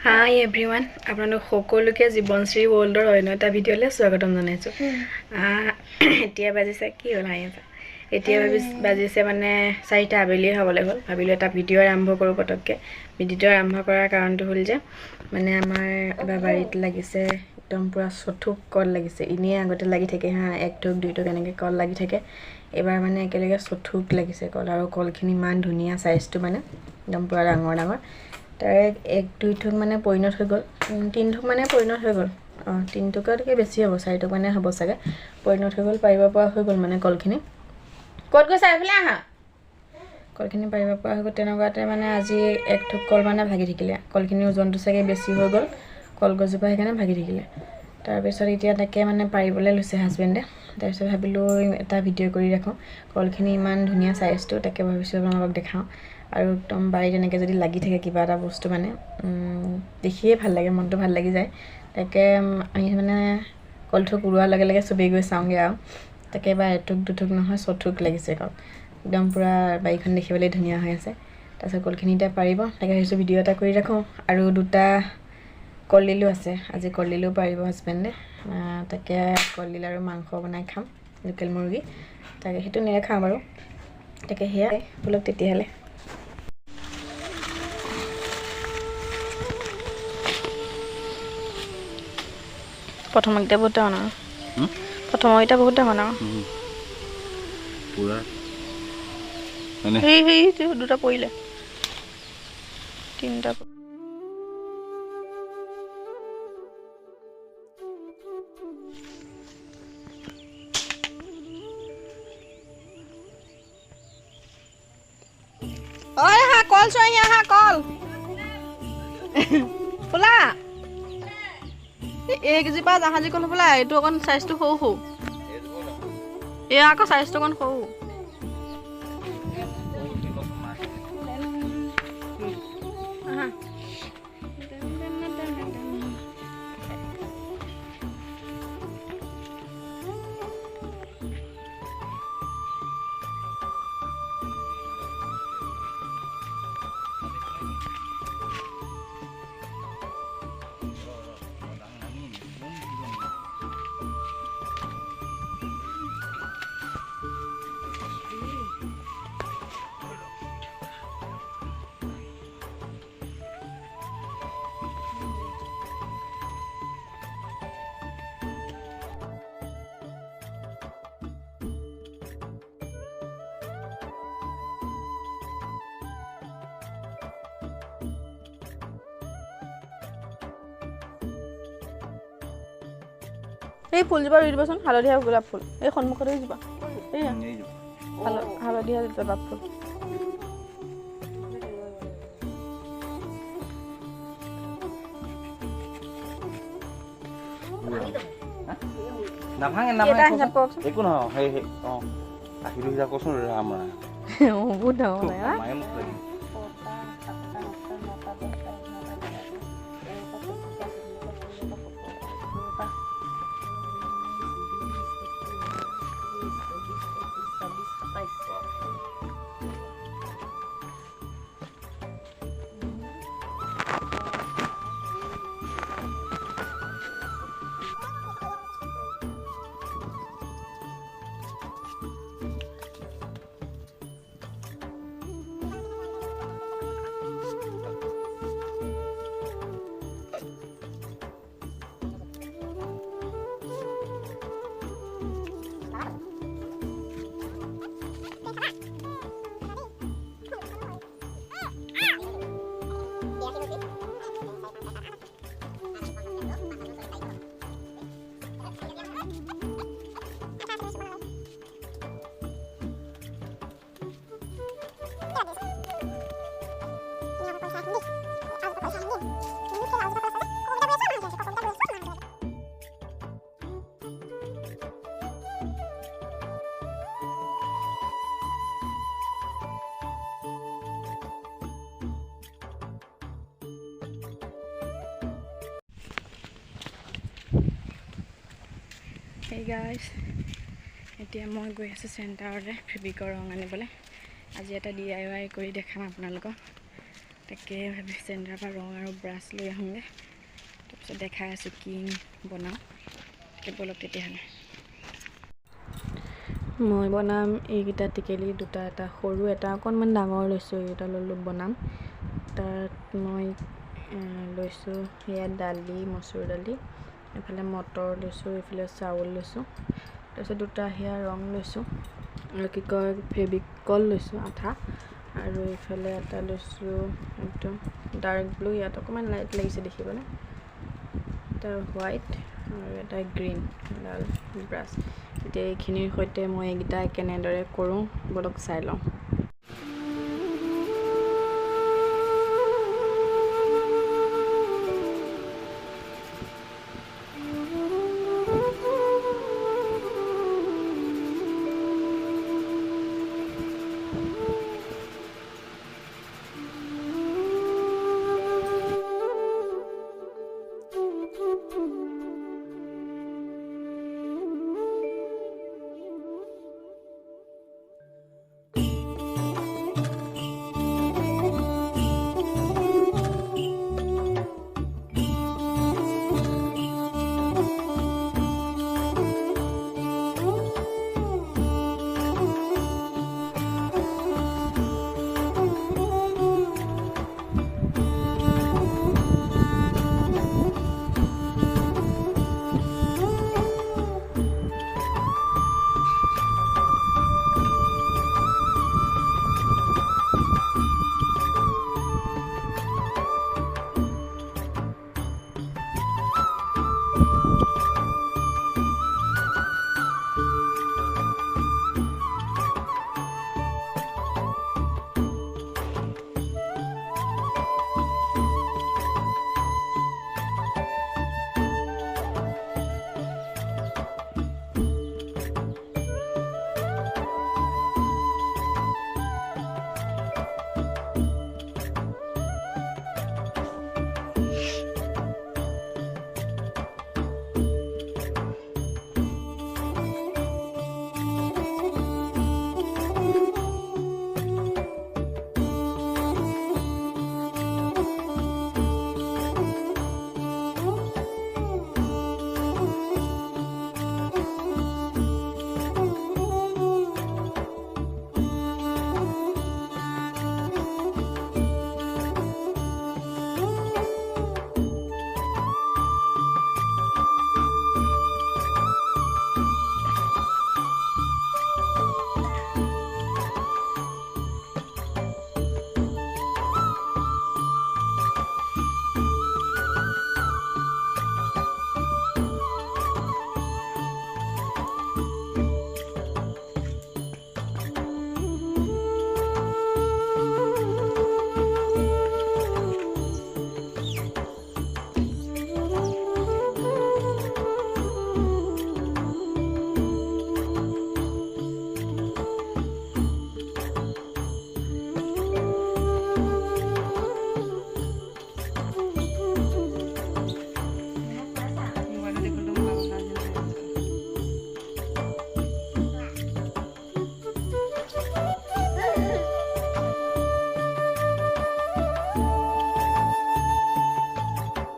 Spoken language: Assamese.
Hi everyone, আপোনালোক সকলোকে জীৱনশ্ৰী ৱৰ্ল্ডৰ অন্য এটা ভিডিঅ'লৈ স্বাগতম জনাইছোঁ। এতিয়া বাজিছে কি হ'ল হাঁহিছা? এতিয়া বাজিছে মানে 4টা আবেলি হ'বলৈ হ'ল। ভাবিলোঁ এটা ভিডিঅ' আৰম্ভ কৰোঁ পটককৈ। ভিডিঅ'টো আৰম্ভ কৰাৰ কাৰণটো হ'ল যে মানে আমাৰ এবাৰ বাৰীত লাগিছে একদম পুৰা চথুক কল লাগিছে। এনেই আগতে লাগি থাকে হা, 1 থোক 2 থোক এনেকৈ কল লাগি থাকে। এবাৰ মানে একেলগে চথুক লাগিছে কল, আৰু কলখিনি ইমান ধুনীয়া চাইজটো মানে একদম পুৰা ডাঙৰ ডাঙৰ। তাৰে 1-2 থোক মানে পৰিণত হৈ গ'ল, 3 থোক মানে পৰিণত হৈ গ'ল। 3 থোকতকৈ বেছি হ'ব, 4 থোক মানে হ'ব চাগে পৰিণত হৈ গ'ল, পাৰিব পৰা হৈ গ'ল মানে কলখিনি। ক'ত গৈছা এইফালে আহা। কলখিনি পাৰিব পৰা হৈ গ'ল। তেনেকুৱাতে মানে আজি 1 থোক কল মানে ভাগি থাকিলে। কলখিনিৰ ওজনটো চাগে বেছি হৈ গ'ল, কলগছজোপা সেইকাৰণে ভাগি থাকিলে। তাৰপিছত এতিয়া তাকে মানে পাৰিবলৈ লৈছে হাজবেণ্ডে। তাৰপিছত ভাবিলোঁ এটা ভিডিঅ' কৰি ৰাখোঁ, কলখিনি ইমান ধুনীয়া চাইজটো, তাকে ভাবিছোঁ আপোনালোকক দেখাওঁ। আৰু একদম বাৰীত এনেকৈ যদি লাগি থাকে কিবা এটা বস্তু মানে দেখিয়ে ভাল লাগে, মনটো ভাল লাগি যায়। তাকে আমি মানে কলথোক উৰোৱাৰ লগে লগে চবেই গৈ চাওঁগৈ আৰু। তাকে এবাৰ 1 থোক 2 থোক নহয় 6 থোক লাগিছে কল। একদম পূৰা বাৰীখন দেখিবলৈ ধুনীয়া হৈ আছে। তাৰপিছত কলখিনি এতিয়া পাৰিব, তাকে ভাবিছোঁ ভিডিঅ' এটা কৰি ৰাখোঁ। আৰু 2টা কলডিলো আছে, আজি কলডিলো পাৰিব হাজবেণ্ডে। তাকে কলডিল আৰু মাংস বনাই খাম, লোকেল মুৰ্গী। তাকে সেইটো নেখাওঁ বাৰু। তাকে সেয়া বলক তেতিয়াহ'লে। প্ৰথমকেইটা বহুত ডাঙৰ ডাঙৰ, প্ৰথমকেইটা বহুত ডাঙৰ ডাঙৰ পুৰা সেই 2টা পৰিলে, 3টা কল চোৱাহি আহা, কল খোলা। এইকেইজোপা জাহাজী কল হ'বলা, এইটো অকণ চাইজটো সৰু সৰু, এয়া আকৌ চাইজটো অকণ সৰু। এই ফুলজোপা ৰুই দিবচোন, হালধীয়া গোলাপ ফুল, এই সন্মুখতে যোৱা এইয়া হালধীয়া গোলাপ ফুল। নাভাঙে একো নহয়, সেই আহিলোঁ হিচাপ কচোন আমাৰ বহুত ডাঙৰ Hey guys, এতিয়া মই গৈ আছোঁ চেণ্টাৰলৈ ফেব্ৰিকৰ ৰং আনিবলৈ। আজি এটা DIY কৰি দেখাম আপোনালোকক। তাকে ভাবি চেণ্টাৰৰ পৰা ৰং আৰু ব্ৰাছ লৈ আহোঁগৈ তাৰপিছত দেখাই আছোঁ কি বনাওঁ ব'লক তেতিয়াহ'লে মই বনাম এইকেইটা টিকেলি দুটা এটা সৰু এটা অকণমান ডাঙৰ লৈছোঁ এইকেইটা ল'লোঁ বনাম তাত মই লৈছোঁ সেয়া দালি মচুৰ দালি এইফালে মটৰ লৈছোঁ এইফালে চাউল লৈছোঁ তাৰপিছত দুটা সেয়া ৰং লৈছোঁ আৰু কি কয় ফেব্ৰিকল লৈছোঁ আঠা আৰু এইফালে এটা লৈছোঁ একদম ডাৰ্ক ব্লু ইয়াত অকণমান লাইট লাগিছে দেখিবলৈ এটা হোৱাইট আৰু এটা গ্ৰীণ ডাল ব্ৰাছ এতিয়া এইখিনিৰ সৈতে মই এইকেইটা কেনেদৰে কৰোঁ ব'লক চাই লওঁ